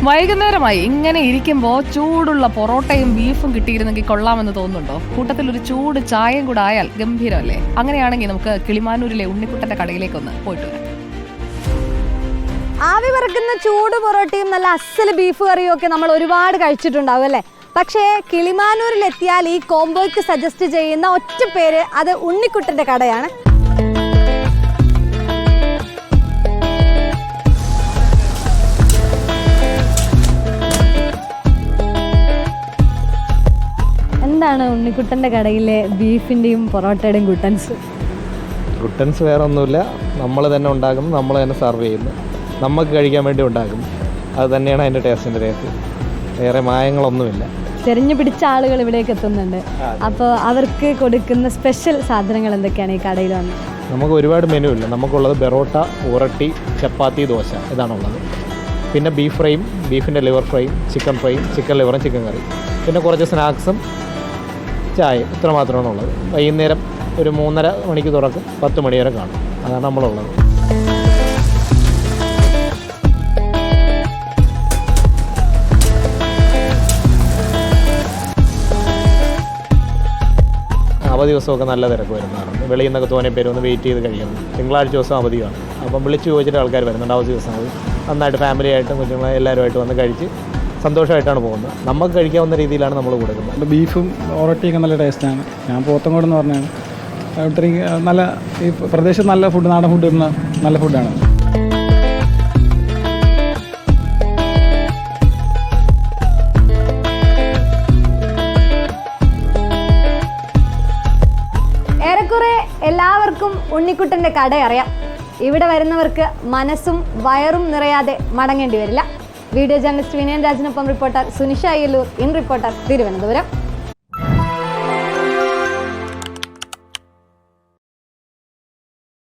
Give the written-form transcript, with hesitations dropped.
വൈകുന്നേരമായി ഇങ്ങനെ ഇരിക്കുമ്പോൾ ചൂടുള്ള പൊറോട്ടയും ബീഫും കിട്ടിയിരുന്നെങ്കിൽ കൊള്ളാമെന്ന് തോന്നുന്നുണ്ടോ? കൂട്ടത്തിൽ ഒരു ചൂട് ചായയും കൂടെ ആയാൽ ഗംഭീരമല്ലേ? അങ്ങനെയാണെങ്കിൽ നമുക്ക് കിളിമാനൂരിലെ ഉണ്ണിക്കുട്ടന്റെ കടയിലേക്കൊന്ന് പോയിട്ട് വരാം. ആവി പറക്കുന്ന ചൂട് പൊറോട്ടയും നല്ല അസൽ ബീഫ് കറിയും ഒക്കെ നമ്മൾ ഒരുപാട് കഴിച്ചിട്ടുണ്ടാവും അല്ലേ? പക്ഷേ കിളിമാനൂരിലെത്തിയാൽ ഈ കോംബോയ്ക്ക് സജസ്റ്റ് ചെയ്യുന്ന ഒറ്റ പേര് അത് ഉണ്ണിക്കുട്ടന്റെ കടയാണ്. എന്താണ് ഉണ്ണിക്കുട്ടൻ്റെ കടയിലെ ബീഫിൻ്റെയും പൊറോട്ടയുടെയും ഗുട്ടൻസ് വേറെ ഒന്നുമില്ല, നമ്മൾ തന്നെ ഉണ്ടാക്കുന്നു, നമ്മൾ തന്നെ സെർവ് ചെയ്യുന്നു, നമുക്ക് കഴിക്കാൻ വേണ്ടി ഉണ്ടാക്കുന്നു. അത് തന്നെയാണ് അതിൻ്റെ ടേസ്റ്റിൻ്റെ ടേസ്റ്റ്, വേറെ മായങ്ങളൊന്നുമില്ല. തെരഞ്ഞു പിടിച്ച ആളുകൾ ഇവിടേക്ക് എത്തുന്നുണ്ട്. അപ്പോൾ അവർക്ക് കൊടുക്കുന്ന സ്പെഷ്യൽ സാധനങ്ങൾ എന്തൊക്കെയാണ് ഈ കടയിൽ വന്ന്? നമുക്ക് ഒരുപാട് മെനു ഇല്ല. നമുക്കുള്ളത് ബെറോട്ട, ഉറട്ടി, ചപ്പാത്തി, ദോശ, ഇതാണുള്ളത്. പിന്നെ ബീഫ് ഫ്രൈയും, ബീഫിൻ്റെ ലിവർ ഫ്രൈയും, ചിക്കൻ ഫ്രൈയും, ചിക്കൻ ലിവറും, ചിക്കൻ കറി, പിന്നെ കുറച്ച് സ്നാക്സും, ചായ, ഇത്ര മാത്രമാണ് ഉള്ളത്. വൈകുന്നേരം ഒരു 3:30 മണിക്ക് തുറക്കും, 10 മണി വരെ കാണും. അതാണ് നമ്മളുള്ളത്. അവധി ദിവസമൊക്കെ നല്ല തിരക്ക് വരുന്നതാണ്. വെളിയിൽ നിന്നൊക്കെ തോനെ പേര് ഒന്ന് വെയിറ്റ് ചെയ്ത് കഴിയുന്നു. തിങ്കളാഴ്ച ദിവസം അവധിയാണ്. അപ്പം വിളിച്ച് ചോദിച്ചിട്ട് ആൾക്കാർ വരുന്നുണ്ട്. അവധി ദിവസം അത് നന്നായിട്ട് ഫാമിലിയായിട്ടും കുഞ്ഞുങ്ങളെ എല്ലാവരുമായിട്ട് വന്ന് കഴിച്ച് സന്തോഷമായിട്ടാണ് പോകുന്നത്. നമുക്ക് കഴിക്കാവുന്ന രീതിയിലാണ് നമ്മൾ കൊടുക്കുന്നത്. ബീഫും ഒറട്ടിയൊക്കെ നല്ല ടേസ്റ്റാണ്. ഞാൻ പോത്തങ്കോട് എന്ന് പറഞ്ഞാണ്. ഇത്രയും നല്ല ഈ പ്രദേശത്ത് നല്ല ഫുഡ്, നാടൻ ഫുഡ് ഇടുന്ന നല്ല ഫുഡാണ്. ഏറെക്കുറെ എല്ലാവർക്കും ഉണ്ണിക്കുട്ടൻ്റെ കട അറിയാം. ഇവിടെ വരുന്നവർക്ക് മനസ്സും വയറും നിറയാതെ മടങ്ങേണ്ടി വരില്ല. വീഡിയോ ജേർണലിസ്റ്റ് വിനയൻ രാജിനൊപ്പം reporter Sunisha Ayyallur, in reporter, Thiruvananthapuram.